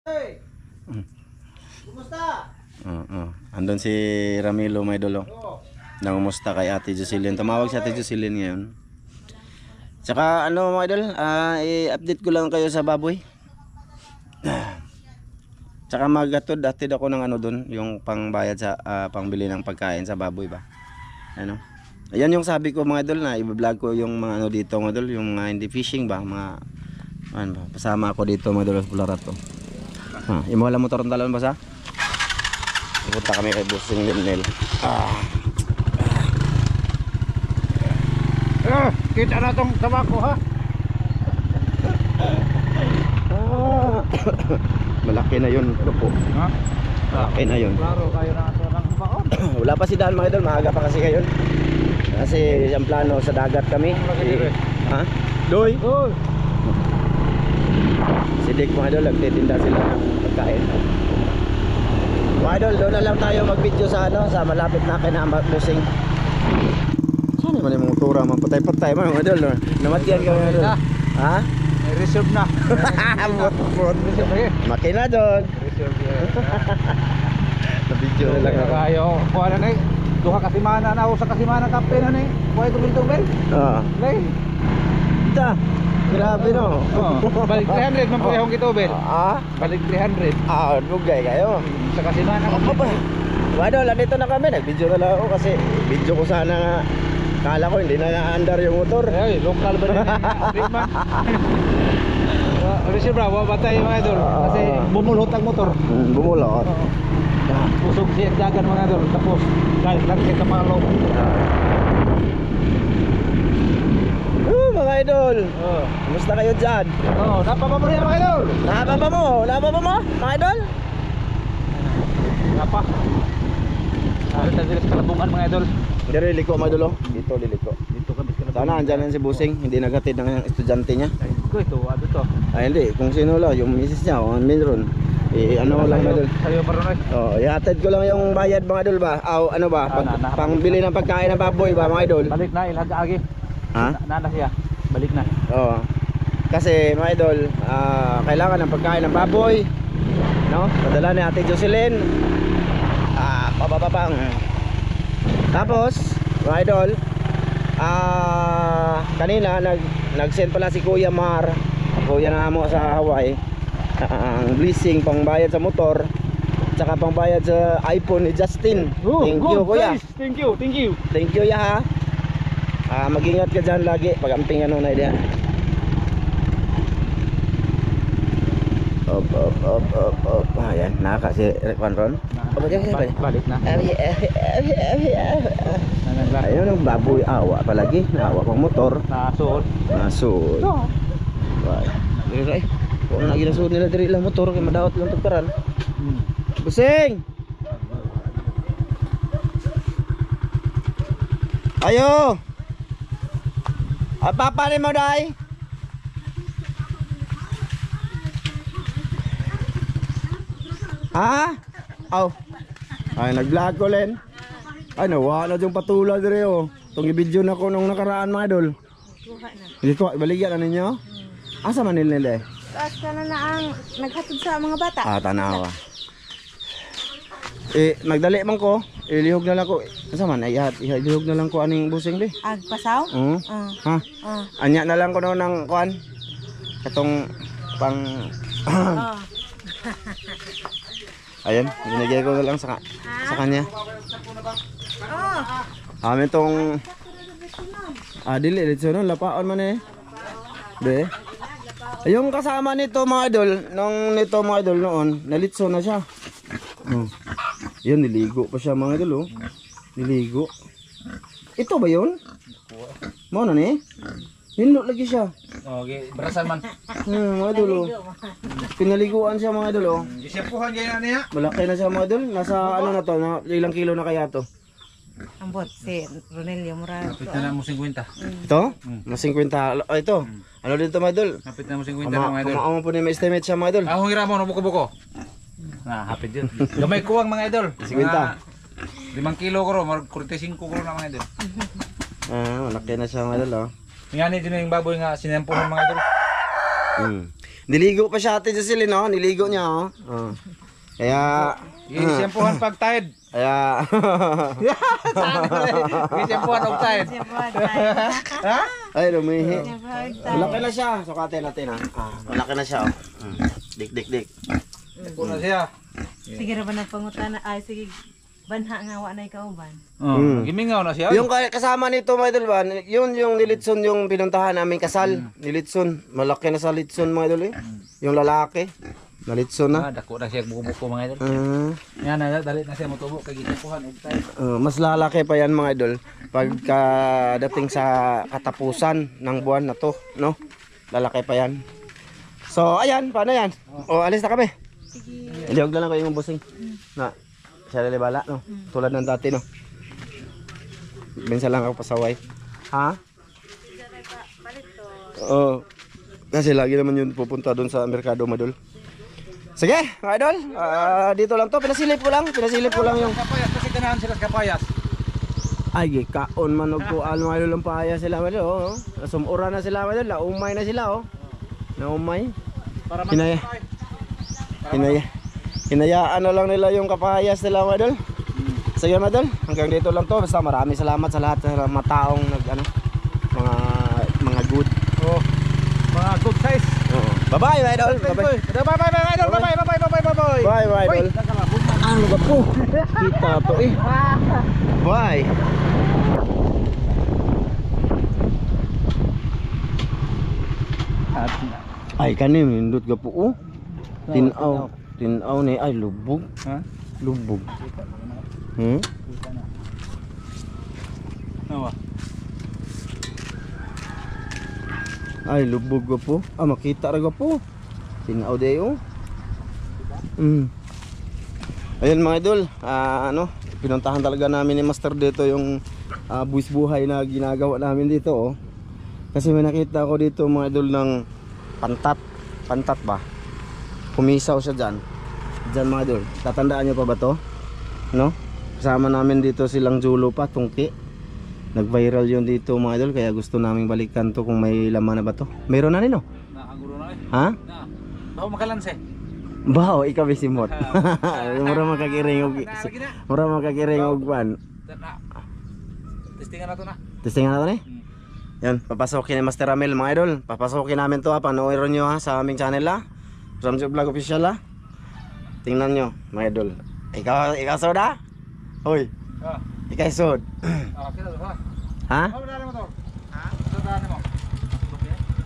Hey! Kumusta? Andun si Ramilo may dulo. Nangumusta kay Ate Jocelyn. Tumawag si Ate Jocelyn ngayon. Tsaka ano mga idol, i-update ko lang kayo sa baboy. Tsaka hatid ako ng ano dun, yung pangbayad sa pangbili ng pagkain sa baboy ba. Ano? Ayan yung sabi ko mga idol na i-vlog ko yung mga ano dito mga idol, yung mga hindi fishing ba, mga ano ba, pasama ako dito mga idol sa Pularato. Imo wala motor ng talon ba sa? Pupunta kami kay Busing Linel. Kita na tong tabako ha? Malaki na yun po. Ha? Malaki na yun. Klaro kayo na ito ng baon. Wala pa si Dan mga idol, maaga pa kasi ngayon. Kasi yung plano sa dagat kami. Ha? Doy? Uy! Si Dick mga idol, nagtitinda sila ng pagkain. Mga idol, doon na lang tayo mag-video sa ano, sa malapit na kay Busing. Saan naman yung mga tura, mga patay-patay mga idol. Namatiyan ka mga idol. Ha? May reserve na. Makina doon. Reserve yan. Na-video na lang ako. Kayo, kuha na na eh. Duha kasimana na ako sa kasimana kampe na na eh. Kuha ito bil-tubel. Lay. Ita. Grabe no. Balik 300 man po yung kitubel. Balik 300. Lugay kayo. Sa kasimana kampe. Idol, nandito na kami. Nag-video na lang ako kasi video ko sana nga. Kala ko hindi na na-under yung motor. Ay, local ba rin yung man? Reserve bro, batay mga idol. Kasi bumulot ang motor. Bumulot. Pusog siya dagan mga idol. Tapos, kahit lang siya kamalo. Mga idol. Kumusta kayo dyan? Napapa mo rin mga idol. Napapa mo? Napapa mo? Mga idol? Napa. Ano tayo sa kalabungan mga idol? Hindi liliko mga idol. Dito liliko. Dito kami sa kalabungan. Sana andyan yan si Busing. Hindi nagatid ng estudyante niya. Ito, ano to? Ay hindi, kung sino lang, yung misis niya, o meron. Ano lang mga idol. Sa'yo pa rin. Ihatid ko lang yung bayad mga idol ba? Ano ba? Pangbili ng pagkain ng baboy ba mga idol? Balik na, ilhag agi. Ha? Nana siya. Balik na. Oo. Kasi mga idol, kailangan ng pagkain ng baboy. No? Padala ni Ate Jocelyn. Papapapang. Tapos, mga idol, kanina nag-send pala si Kuya Mar, Kuya na mo sa Hawaii, ang blessing pangbayad sa motor, tsaka pangbayad sa iPhone ni Justin. Thank you Kuya. Guys, thank you. Thank you ya ha. Mag-ingat ka dyan lagi pag amping ano na idea. Op. Ayan, naka si Ron. Balik na. Ayun ang baboy awa palagi. Awa pang motor. Nasod. Ay, kung na ginasud nila diri lang motor kay madawat lang tugtaran. Busing. Ayo. Papa ni mo dai. Ay nag-vlog ko len. Ay nawala yung patula dire oh. Tong i-video na ko nung nakaraan mga idol. Hindi ko baligyan na ninyo. Asa man nila eh? Asa na ang naghatid sa mga bata. Tanawa. Nagdali man ko, ilihog na lang ko. Asa man ay ilihog na lang ko aning Busing be. Agpasaw? Ha? Anya na lang ko no ng kuan. Katong pang Ayan, binigay ko na lang sa kanya. Amin tong dili dito no, lapaon man eh. Be. Yung kasama nito mga idol, nito mga idol noon, nalitso na siya. Yan, niligo pa siya mga idol oh. Niligo. Ito ba yun? Mo na ni? Hindot lagi siya. Okay, berasan man. Mga idol oh. Pinaliguan siya mga idol oh. Isempuhan ganyan niya. Malaki na siya mga idol. Nasa ano na to, ilang kilo na kaya to? Ambot si Ronelio Morales. Kapit na mo 50. Ito? Mas 50. Ito. Ano dito mga idol? Kapit na mo 50 mga idol. Kumaon po ni may estimate siya mga idol. Ahong hira mo, buko-buko. Hapit yun. Gamay ko ang mga idol. 50. 5 kilo ko ro, 45 ko ro na mga idol. Malaki na siya mga idol oh. Ngani din yung baboy nga sinampuhan mga idol. Niligo pa siya ate Jocelyn, no? Niligo niya, oh. Oh. Kaya Isempuhan pag tide. kaya Isempuhan og tide. Ha? ay lumihi. Malaki na siya. Sukatin natin, ha. Malaki na siya, oh. Dik. Puno siya. Sige ra ba nagpangutana? Ay, sige. Banha nga wa na ikaw ban. Gimingaw na siya. Yung kasama nito, mga idol ba, yun yung nilitson yung pinuntahan namin kasal. Nilitson. Malaki na sa litson, mga idol, eh. Yung lalaki. Nalitson na. Dako na siya bubuko mga idol. Ah. Yan na dalit na siya motubo kay gisempuhan og tide. Mas lalaki pa yan mga idol pagkadating sa katapusan ng buwan na to, no? Lalaki pa yan. So, ayan, paano yan? O, alis na kami. Sige. Ilihog na lang kayo yung busing. Na, siya lalibala, no? Tulad ng dati, no? Minsan lang ako pasaway. Ha? Oo. Kasi lagi naman yun pupunta doon sa merkado, madol. Sige, mga idol. Dito lang to. Pinasilip ko lang yung... Kapayas kasi ganahan sila sa kapayas. Ay, kaon man og kuan mga idol ang paaya sila mga idol. Oh. Sumura na sila mga idol. Naumay na sila, oh. Naumay. Para Hinayaan na lang nila yung kapayas nila mga idol. Sige mga idol, hanggang dito lang to. Basta maraming salamat sa lahat ng mga taong mga good. Oh. Mga good size. Bye-bye mga idol. Bye idol. Bye. Bye mga idol. Ano ba po? Kita to eh. Bye. Ay kanin nindot ga po oh. Tinaw ni ay lubog. Ha? Lubog. Nawa. Ay lubog ga po. Makita ra ga po. Tinaw day oh. Ayun mga idol, pinuntahan talaga namin ni Master dito yung buwis buhay na ginagawa namin dito, oh. Kasi may nakita ko dito mga idol ng pantat ba? Kumisaw siya dyan mga idol. Tatandaan nyo pa ba to? No? Kasama namin dito silang Julo pa, Tungki. Nag-viral yun dito mga idol, kaya gusto namin balikan to kung may laman na ba to. Meron na rin, no? Nakaguro na eh. Ha? Bawo makalanse. Bao, ikaw bisimot. Mura makakiring og ban. Testingan na to na. Testingan na to ni? Yan, papasokin ni Master Ramel mga idol. Papasokin namin to ha, panoorin nyo ha sa aming channel ha. Ramjo Vlog Official ha. Tingnan nyo mga idol. Ikaw soda? Hoy. Ikaw sod. Kita to ha. Ha? Ano dali mo to? Ha? Ano dali mo?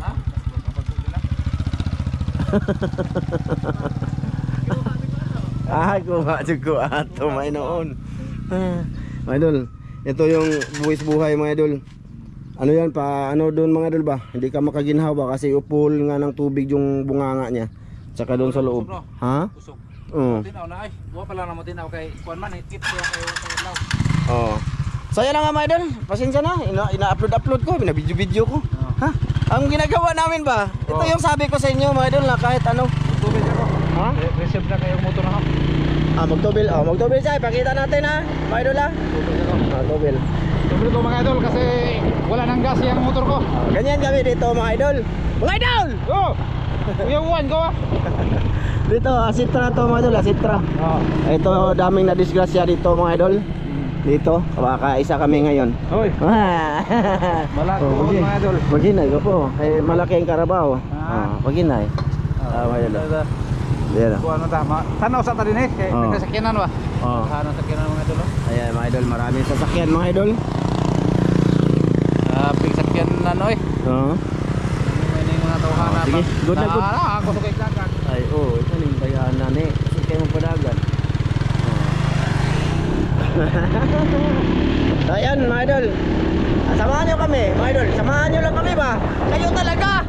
Ha? Kuha juga ato may noon. Mga idol, ito yung buwis buhay mga idol. Ano yan pa, ano doon mga idol ba? Hindi ka makaginhaw ba kasi upol nga ng tubig yung bunganga niya. Tsaka doon sa loob. Ha? Kusog. Oo. Tinaw na ay. Buwa pala na mo tinaw kay kuan man tip ko kay Law. Oo. So yan lang nga mga idol. Pasensya na. Ina-upload ko, binabidyo-video ko. Ha? Ang ginagawa namin ba? Ito yung sabi ko sa inyo mga idol na kahit ano. Tubig ako. Ha? Receive na kayong motor na ako. Magtubil. Magtubil siya. Pakita natin ha. Mga idol ha. Magtubil. Tubig ko mga idol kasi wala nang gas yung motor ko. Ganyan kami dito mga idol. Mga idol! Go! Kuya Juan, go ah! Dito, Asitra to mga idol, Asitra. Ito, daming na-disgrasya dito mga idol. Dito, baka isa kami ngayon. Hoy! Malaki po mga idol. Maginay ko po, kay malaki ang karabaw. Maginay. Mga idol. Dito. Kuha na tama. Tanaw sa tadin eh, kay nasakyanan ba? Tanaw sa sakyanan mga idol. Ayan mga idol, maraming sasakyan mga idol. Pig sakyanan oy. May mga tawhana. Sige, good na good. Ako sa kay dagat. Ay, ito ning bayanan eh. Kasi kayo mong padagan. Ayan mga idol. Samahan nyo kami mga idol. Samahan nyo lang kami ba? Kayo talaga.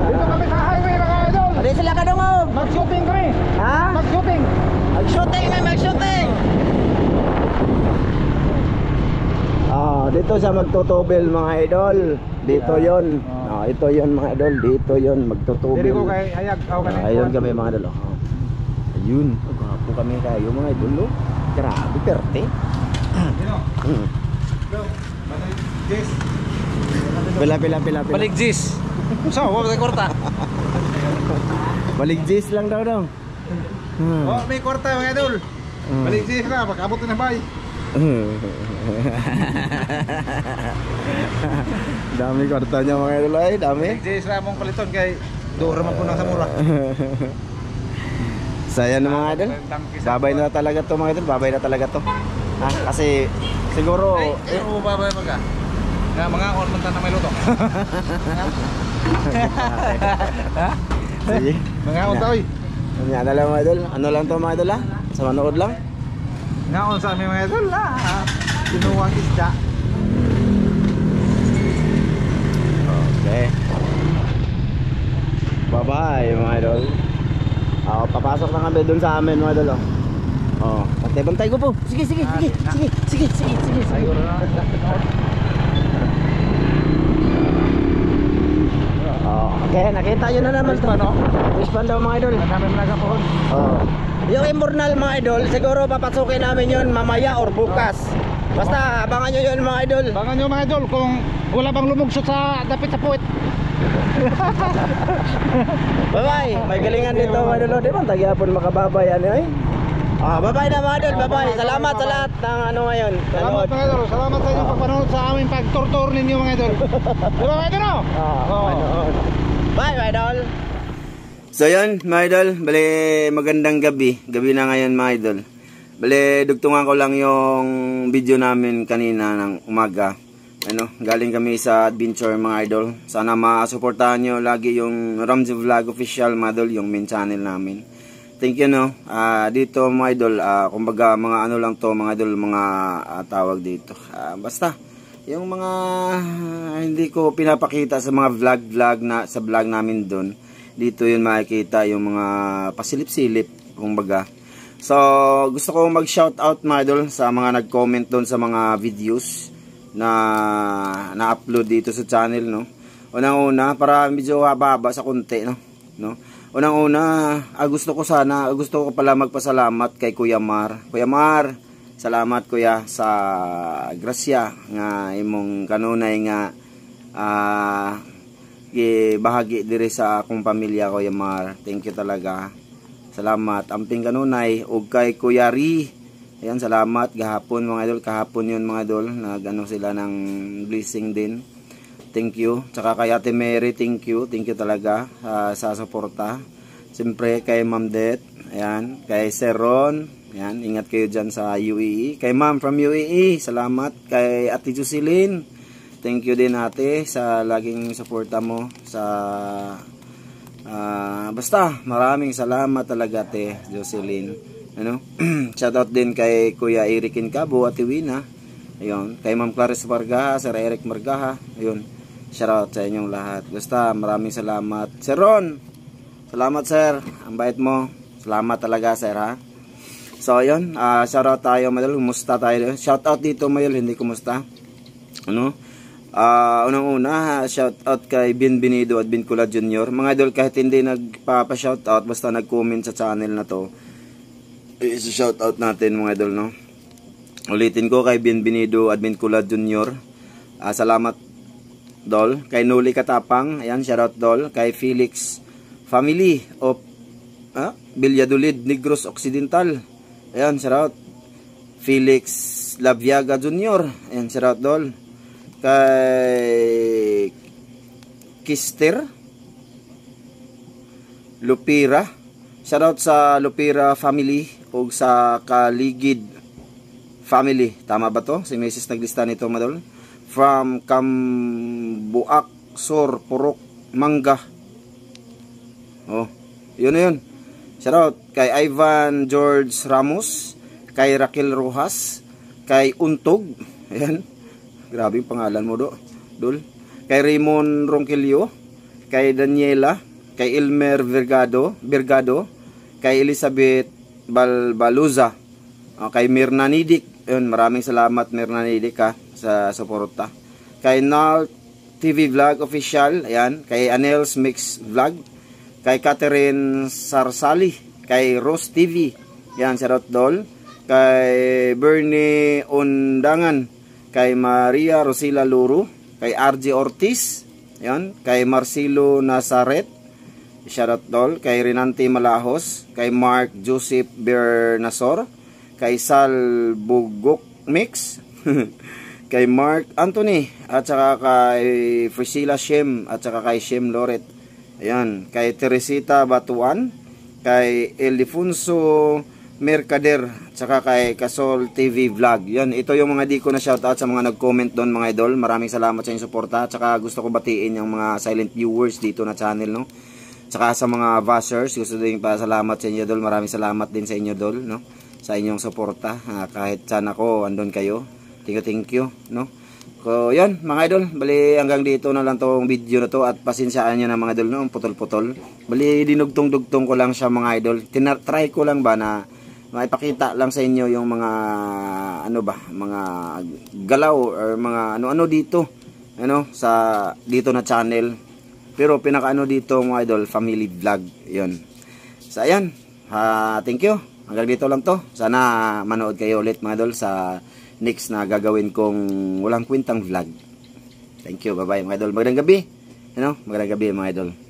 Dito kami sa highway mga idol. Hindi sila kadungog. Mag-shooting kami. Ha? Mag-shooting. Mag-shooting. Dito siya magtutubel mga idol. Dito yon. Ito yon mga idol. Dito yon magtutubel. Dili ko kay hayag aw kani. Ayun kami mga idol. Ayun, gwapo kami kayo mga idol. Grabe perte. Dino. Pila. Balik Jis. So, wag korta. Baligsis lang daw. Oh, may kwarta mga idol. Balik na, pag-abot na bay. Dami kwarta niya mga idol ay, dami. Balik na mong paliton kay doon raman po na sa mura. Saya na mga idol. Babay na talaga to mga idol, babay na talaga to. Ha, kasi siguro babay mag nga mga on man na may luto. sige. Mga on taoy. Ano na lang mga idol? Ano lang to mga idol ha? Sa manood lang? Nga on sa aming mga idol sinuwang isda. Okay. Bye-bye mga idol. Papasok na kami dun sa amin mga idol. Bantay-bantay ko po. Sige. Siguro na. Okay, nakita nyo na naman to. Fish pan daw mga idol. Namin nagapoon. Yung Immortal mga idol, siguro papasukin namin yun mamaya or bukas. Basta abangan nyo yun mga idol. Abangan nyo mga idol kung wala bang lumugsot sa dapit sa puwit. Bye-bye. May galingan dito mga idol. Di ba? Tagyapon makababay ano eh. Bye-bye na mga idol. Bye-bye. Salamat sa lahat ng ano ngayon. Salamat mga idol. Salamat sa inyong pagpanood sa aming pag-tortor ninyo mga idol. Diba mga idol? Bye mga idol. So yun mga idol, bali magandang gabi. Gabi na ngayon mga idol. Bali dugtungan ko lang yung video namin kanina ng umaga. Galing kami sa adventure mga idol. Sana masuportahan nyo lagi yung Ramsey Vlog Official mga idol, yung main channel namin. Thank you dito mga idol, kumbaga mga ano lang to mga idol, mga tawag dito. Basta yung mga hindi ko pinapakita sa mga vlog na sa vlog namin doon. Dito yun makikita yung mga pasilip-silip kumbaga. So gusto ko mag-shoutout mga idol sa mga nag-comment doon sa mga videos na na-upload dito sa channel Unang-una, para medyo haba-haba sa konti Unang-una, gusto ko pala magpasalamat kay Kuya Mar. Kuya Mar, salamat kuya sa grasya nga imong kanunay nga bahagi diri sa akong pamilya Kuya Mar. Thank you talaga. Salamat. Amping kanunay ug kay Kuya Ri. Ayan, salamat gahapon mga idol, kahapon yun mga idol, nagano sila ng blessing din. Thank you. Tsaka kay Ate Mary, thank you talaga sa suporta. Siyempre kay Ma'am Det, ayan, kay Sir Ron, ayan, ingat kayo dyan sa UAE. Kay Ma'am from UAE, salamat. Kay Ate Jocelyn, thank you din ate sa laging suporta mo sa basta maraming salamat talaga ate Jocelyn. Shoutout din kay Kuya Eric Incabo, Ate Wina. Ayun, kay Ma'am Clarice Margaha, Sir Eric Margaha. Ayun, shoutout sa inyong lahat. Basta maraming salamat. Sir Ron, salamat sir. Ang bait mo. Salamat talaga sir ha. So ayun, shoutout tayo Mayol. Kumusta tayo? Shoutout dito Mayol, hindi kumusta. Unang-una, shoutout kay Binbinido at Bincula Jr. Mga idol, kahit hindi nagpapa-shoutout, basta nag-comment sa channel na to, i-shoutout natin mga idol Ulitin ko kay Binbinido at Bincula Jr. Salamat Dol. Kay Nuli Katapang, ayan, shoutout Dol. Kay Felix Family of Valladolid, Negros Occidental, ayan, shoutout. Felix Laviaga Jr. Ayan, shoutout Dol. Kay Kister Lupira, shoutout sa Lupira family o sa Kaligid family. Tama ba to? Si Mrs. naglista nito madol. From Kambuak Sur Purok Mangga. Yun na yun. Shoutout kay Ivan George Ramos, kay Raquel Rojas, kay Untog. Ayan. Grabe yung pangalan mo Dol. Kay Raymond Ronquillo, kay Daniela, kay Elmer Vergado, kay Elizabeth Balbaluza, kay Mirna Nidik. Yun, maraming salamat Mirna Nidik sa suporta. Kay Nal TV Vlog Official, ayan, kay Anels Mix Vlog, kay Catherine Sarsali, kay Rose TV, ayan, shoutout Dol. Kay Bernie Undangan, kay Maria Rosila Luru, kay RJ Ortiz, ayan, kay Marcelo Nazaret, shoutout dol. Kay Renante Malahos, kay Mark Joseph Bernasor, kay Sal Bugok Mix, kay Mark Anthony, at saka kay Priscilla Shem, at saka kay Shem Loret. Ayan, kay Teresita Batuan, kay Ildefonso Mercader, tsaka kay Kasol TV Vlog. Yan, ito yung mga di ko na shoutout sa mga nag-comment doon mga idol. Maraming salamat sa inyong suporta. Tsaka gusto ko batiin yung mga silent viewers dito na channel, no. Tsaka sa mga bashers, gusto din pasalamat sa inyo idol. Maraming salamat din sa inyo idol, no. Sa inyong suporta. Kahit saan ako, andun kayo. Thank you, no. So, yan mga idol. Bali hanggang dito na lang tong video na to at pasensyaan nyo na mga idol, no. Putol-putol. Bali dinugtong-dugtong ko lang siya mga idol. Try ko lang ba na maipakita lang sa inyo yung mga ano ba, mga galaw or mga ano-ano dito, ano, sa dito na channel. Pero pinaka-ano dito mga idol, family vlog, 'yon. So ayan, thank you. Hanggang dito lang to. Sana manood kayo ulit mga idol sa next na gagawin kong walang kwentang vlog. Thank you, bye-bye mga idol. Magandang gabi. Magandang gabi mga idol.